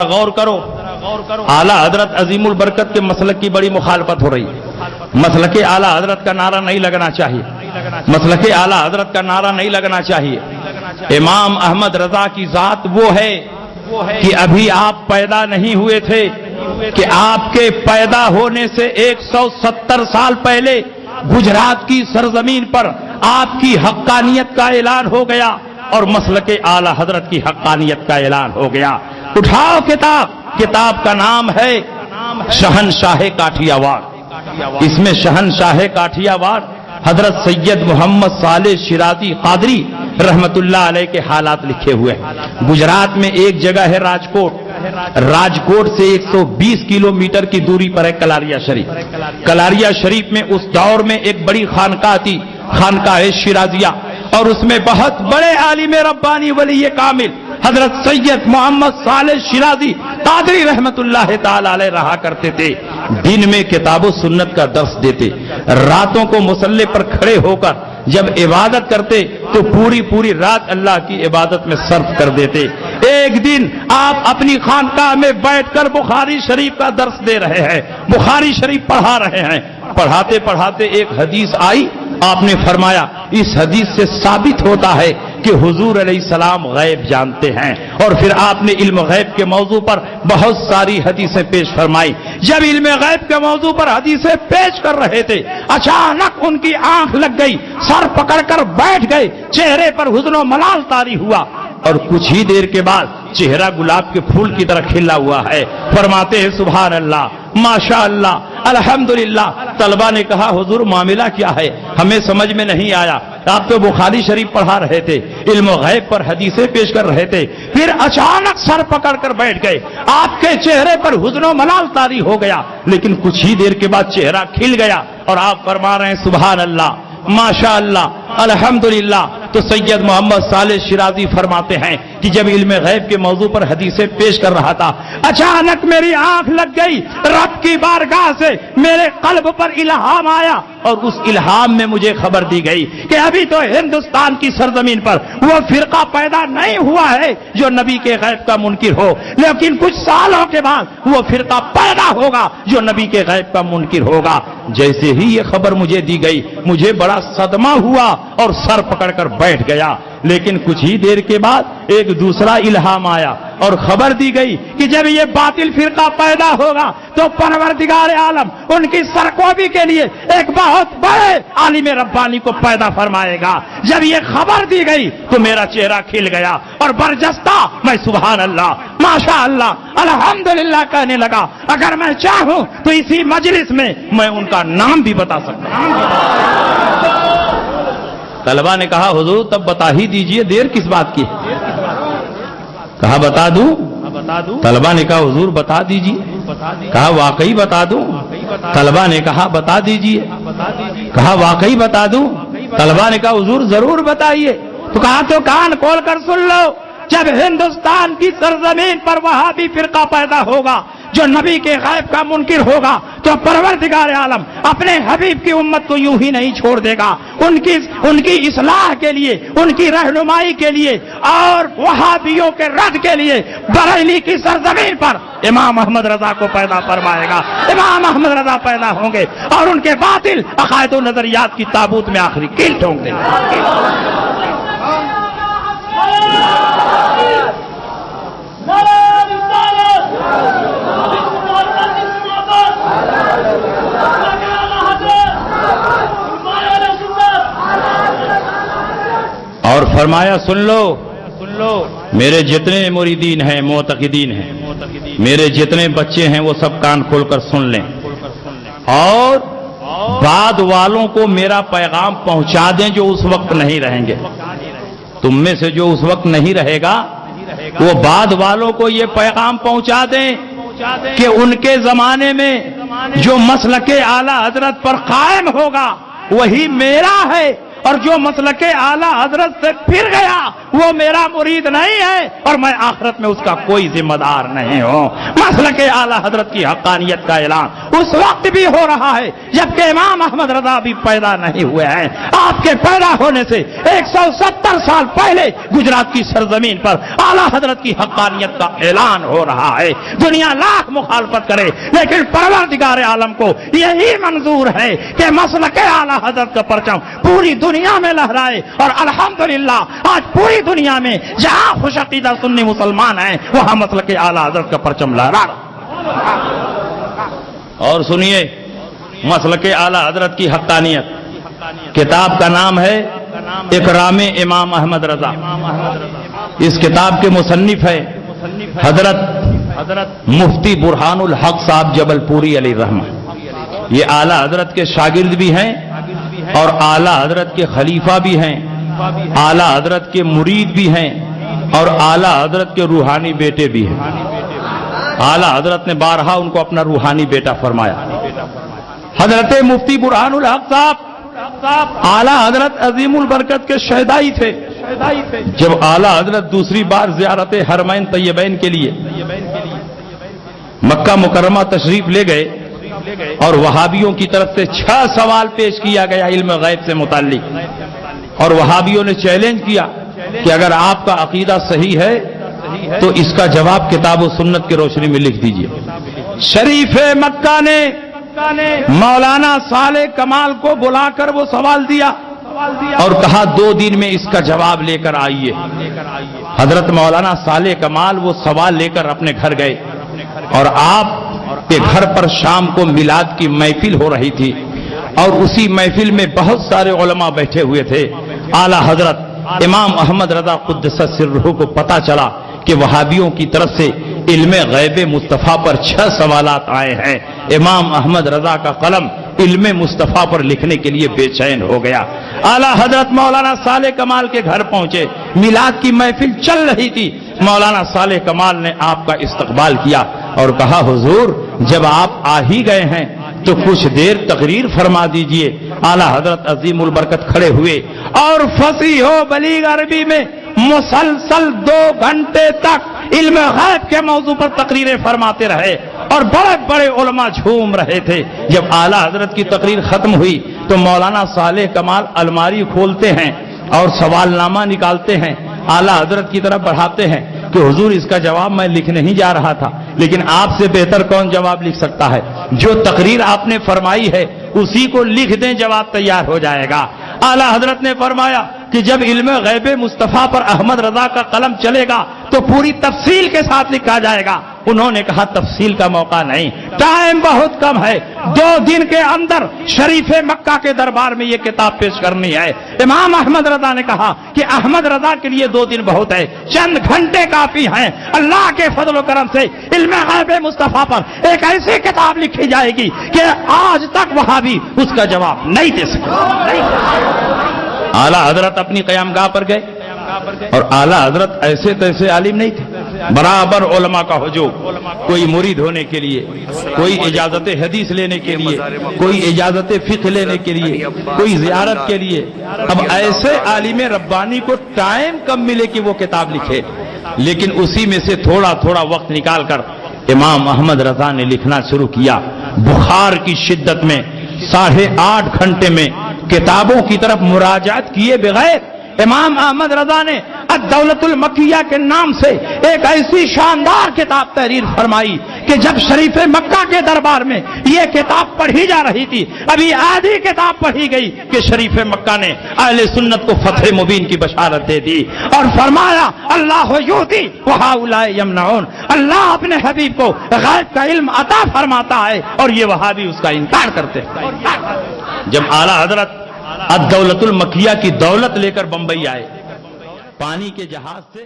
غور کرو، اعلیٰ حضرت عظیم البرکت کے مسلک کی بڑی مخالفت ہو رہی ہے۔ مسلک اعلیٰ حضرت کا نعرہ نہیں لگنا چاہیے، مسلک اعلیٰ حضرت کا نعرہ نہیں لگنا چاہیے۔ امام احمد رضا کی ذات وہ ہے کہ ابھی آپ پیدا نہیں ہوئے تھے کہ آپ کے پیدا ہونے سے 170 سال پہلے گجرات کی سرزمین پر آپ کی حقانیت کا اعلان ہو گیا اور مسلک اعلیٰ حضرت کی حقانیت کا اعلان ہو گیا۔ اٹھاؤ کتاب کا نام ہے شہنشاہ کاٹھیا واڑ۔ اس میں شہنشاہ کاٹھیا واڑ حضرت سید محمد صالح شیرازی قادری رحمت اللہ علیہ کے حالات لکھے ہوئے ہیں۔ گجرات میں ایک جگہ ہے راجکوٹ سے 120 کلومیٹر کی دوری پر ہے کلاریا شریف۔ کلاریا شریف میں اس دور میں ایک بڑی خانقاہ تھی، خانقاہ شیرازیہ، اور اس میں بہت بڑے عالم ربانی ولی کامل حضرت سید محمد صالح شیرازی قادری رحمت اللہ تعالی علیہ رہا کرتے تھے۔ دن میں کتاب و سنت کا درس دیتے، راتوں کو مصلی پر کھڑے ہو کر جب عبادت کرتے تو پوری رات اللہ کی عبادت میں صرف کر دیتے۔ ایک دن آپ اپنی خانقاہ میں بیٹھ کر بخاری شریف کا درس دے رہے ہیں، بخاری شریف پڑھا رہے ہیں، پڑھاتے پڑھاتے ایک حدیث آئی، آپ نے فرمایا اس حدیث سے ثابت ہوتا ہے کہ حضور علیہ السلام غیب جانتے ہیں، اور پھر آپ نے علم غیب کے موضوع پر بہت ساری حدیثیں پیش فرمائی۔ جب علم غیب کے موضوع پر حدیثیں پیش کر رہے تھے، اچانک ان کی آنکھ لگ گئی، سر پکڑ کر بیٹھ گئے، چہرے پر حزن و ملال طاری ہوا، اور کچھ ہی دیر کے بعد چہرہ گلاب کے پھول کی طرح کھلا ہوا ہے۔ فرماتے ہیں سبحان اللہ، ماشاء اللہ، الحمدللہ۔ طلبہ نے کہا حضور معاملہ کیا ہے، ہمیں سمجھ میں نہیں آیا، آپ تو بخاری شریف پڑھا رہے تھے، علم غیب پر حدیثیں پیش کر رہے تھے، پھر اچانک سر پکڑ کر بیٹھ گئے، آپ کے چہرے پر حزن و ملال طاری ہو گیا، لیکن کچھ ہی دیر کے بعد چہرہ کھل گیا، اور آپ فرما رہے ہیں سبحان اللہ، ماشاء اللہ، الحمدللہ۔ تو سید محمد صالح شیرازی فرماتے ہیں کہ جب علم غیب کے موضوع پر حدیثیں پیش کر رہا تھا، اچانک میری آنکھ لگ گئی، رب کی بارگاہ سے میرے قلب پر الہام آیا، اور اس الہام میں مجھے خبر دی گئی کہ ابھی تو ہندوستان کی سرزمین پر وہ فرقہ پیدا نہیں ہوا ہے جو نبی کے غیب کا منکر ہو، لیکن کچھ سالوں کے بعد وہ فرقہ پیدا ہوگا جو نبی کے غیب کا منکر ہوگا۔ جیسے ہی یہ خبر مجھے دی گئی، مجھے بڑا صدمہ ہوا اور سر پکڑ کر بیٹھ گیا، لیکن کچھ ہی دیر کے بعد ایک دوسرا الہام آیا اور خبر دی گئی کہ جب یہ باطل فرقہ پیدا ہوگا تو پروردگار عالم ان کی سرکوبی کے لیے ایک بہت بڑے عالم ربانی کو پیدا فرمائے گا۔ جب یہ خبر دی گئی تو میرا چہرہ کھل گیا اور برجستہ میں سبحان اللہ، ماشاء اللہ، الحمدللہ کہنے لگا۔ اگر میں چاہوں تو اسی مجلس میں ان کا نام بھی بتا سکتا ہوں۔ طلبہ نے کہا حضور تب بتا ہی دیجئے، دیر کس بات کی؟ کہا بتا دوں؟ طلبہ نے کہا حضور بتا دیجئے۔ کہا واقعی بتا دوں؟ طلبہ نے کہا بتا دیجئے۔ کہا واقعی بتا دوں؟ طلبہ نے کہا حضور ضرور بتائیے۔ تو کہا تو کان کھول کر سن لو، جب ہندوستان کی سرزمین پر وہابی فرقہ پیدا ہوگا جو نبی کے غیب کا منکر ہوگا تو پروردگار عالم اپنے حبیب کی امت کو یوں ہی نہیں چھوڑ دے گا، ان کی اصلاح کے لیے، ان کی رہنمائی کے لیے اور وہابیوں کے رد کے لیے بریلی کی سرزمین پر امام احمد رضا کو پیدا فرمائے گا۔ امام احمد رضا پیدا ہوں گے اور ان کے باطل عقائد و نظریات کی تابوت میں آخری کیل ٹھونک دیں گے۔ اور فرمایا سن لو میرے جتنے مریدین ہیں، معتقدین ہیں، میرے جتنے بچے ہیں وہ سب کان کھول کر سن لیں، اور بعد والوں کو میرا پیغام پہنچا دیں جو اس وقت نہیں رہیں گے۔ تم میں سے جو اس وقت نہیں رہے گا وہ بعد والوں کو یہ پیغام پہنچا دیں کہ ان کے زمانے میں جو مسلک اعلیٰ حضرت پر قائم ہوگا وہی میرا ہے، اور جو مسلک اعلیٰ حضرت سے پھر گیا وہ میرا مرید نہیں ہے اور میں آخرت میں اس کا کوئی ذمہ دار نہیں ہوں۔ مسلک اعلی حضرت کی حقانیت کا اعلان اس وقت بھی ہو رہا ہے جبکہ امام احمد رضا بھی پیدا نہیں ہوئے ہیں۔ آپ کے پیدا ہونے سے 170 سال پہلے گجرات کی سرزمین پر اعلی حضرت کی حقانیت کا اعلان ہو رہا ہے۔ دنیا لاکھ مخالفت کرے لیکن پروردگار عالم کو یہی منظور ہے کہ مسلک اعلی حضرت کا پرچم پوری دنیا میں لہرائے، اور الحمدللہ آج پوری دنیا میں جہاں خوش عقیدہ سنی مسلمان ہیں وہاں مسلک اعلی حضرت کا پرچم لہرا رہا۔ اور سنیے مسلک اعلی حضرت کی حقانیت، کتاب کا نام ہے اکرام امام احمد رضا۔ اس کتاب کے مصنف ہے حضرت مفتی برہان الحق صاحب جبل پوری علیہ رحمہ۔ یہ اعلی حضرت کے شاگرد بھی ہیں اور اعلی حضرت کے خلیفہ بھی ہیں، اعلی حضرت کے مرید بھی ہیں اور اعلی حضرت کے روحانی بیٹے بھی ہیں۔ اعلی حضرت نے بارہا ان کو اپنا روحانی بیٹا فرمایا۔ حضرت مفتی برہان الحق صاحب اعلی حضرت عظیم البرکت کے شہدائی تھے۔ جب اعلی حضرت دوسری بار زیارت حرمین طیبین کے لیے مکہ مکرمہ تشریف لے گئے اور وہابیوں کی طرف سے 6 سوال پیش کیا گیا علم غیب سے متعلق، اور وہابیوں نے چیلنج کیا کہ اگر آپ کا عقیدہ صحیح ہے تو اس کا جواب کتاب و سنت کی روشنی میں لکھ دیجئے۔ شریف مکہ نے مولانا صالح کمال کو بلا کر وہ سوال دیا اور کہا 2 دن میں اس کا جواب لے کر آئیے۔ حضرت مولانا صالح کمال وہ سوال لے کر اپنے گھر گئے اور آپ کے گھر پر شام کو میلاد کی محفل ہو رہی تھی اور اسی محفل میں بہت سارے علماء بیٹھے ہوئے تھے۔ اعلی حضرت امام احمد رضا قدس سرہ کو پتا چلا کہ وہابیوں کی طرف سے علم غیب مصطفیٰ پر 6 سوالات آئے ہیں۔ امام احمد رضا کا قلم علم مصطفیٰ پر لکھنے کے لیے بے چین ہو گیا۔ اعلی حضرت مولانا صالح کمال کے گھر پہنچے، میلاد کی محفل چل رہی تھی۔ مولانا صالح کمال نے آپ کا استقبال کیا اور کہا حضور جب آپ آ ہی گئے ہیں تو کچھ دیر تقریر فرما دیجئے۔ اعلی حضرت عظیم البرکت کھڑے ہوئے اور فصیح و بلیغ عربی میں مسلسل 2 گھنٹے تک علم غیب کے موضوع پر تقریریں فرماتے رہے اور بڑے بڑے علماء جھوم رہے تھے۔ جب اعلی حضرت کی تقریر ختم ہوئی تو مولانا صالح کمال الماری کھولتے ہیں اور سوال نامہ نکالتے ہیں، اعلی حضرت کی طرف بڑھاتے ہیں کہ حضور اس کا جواب میں لکھنے ہی جا رہا تھا، لیکن آپ سے بہتر کون جواب لکھ سکتا ہے؟ جو تقریر آپ نے فرمائی ہے اسی کو لکھ دیں، جواب تیار ہو جائے گا۔ اعلی حضرت نے فرمایا کہ جب علم غیب مصطفیٰ پر احمد رضا کا قلم چلے گا تو پوری تفصیل کے ساتھ لکھا جائے گا۔ انہوں نے کہا تفصیل کا موقع نہیں، ٹائم بہت کم ہے، 2 دن کے اندر شریف مکہ کے دربار میں یہ کتاب پیش کرنی ہے۔ امام احمد رضا نے کہا کہ احمد رضا کے لیے 2 دن بہت ہے، چند گھنٹے کافی ہیں۔ اللہ کے فضل و کرم سے علم غیب مصطفیٰ پر ایک ایسی کتاب لکھی جائے گی کہ آج تک وہابی اس کا جواب نہیں دے سکے۔ اعلی حضرت اپنی قیام گاہ پر گئے اور اعلی حضرت ایسے تیسے عالم نہیں تھے، برابر علماء کا ہجوم، کوئی مرید ہونے کے لیے، کوئی اجازت حدیث لینے کے لیے، کوئی اجازت فقہ لینے کے لیے، کوئی زیارت کے لیے۔ اب ایسے عالم ربانی کو ٹائم کم ملے کہ وہ کتاب لکھے، لیکن اسی میں سے تھوڑا تھوڑا وقت نکال کر امام احمد رضا نے لکھنا شروع کیا۔ بخار کی شدت میں 8.5 گھنٹے میں کتابوں کی طرف مراجعت کیے بغیر امام احمد رضا نے الدولت المکیہ کے نام سے ایک ایسی شاندار کتاب تحریر فرمائی کہ جب شریف مکہ کے دربار میں یہ کتاب پڑھی جا رہی تھی، ابھی آدھی کتاب پڑھی گئی کہ شریف مکہ نے اہل سنت کو فتح مبین کی بشارت دے دی اور فرمایا اللہ یؤتی وہؤلاء یمنعون، اللہ اپنے حبیب کو غیب کا علم عطا فرماتا ہے اور یہ وہابی اس کا انکار کرتے ہیں۔ جب اعلی حضرت الدولت المکیہ کی دولت لے کر بمبئی آئے، پانی کے جہاز سے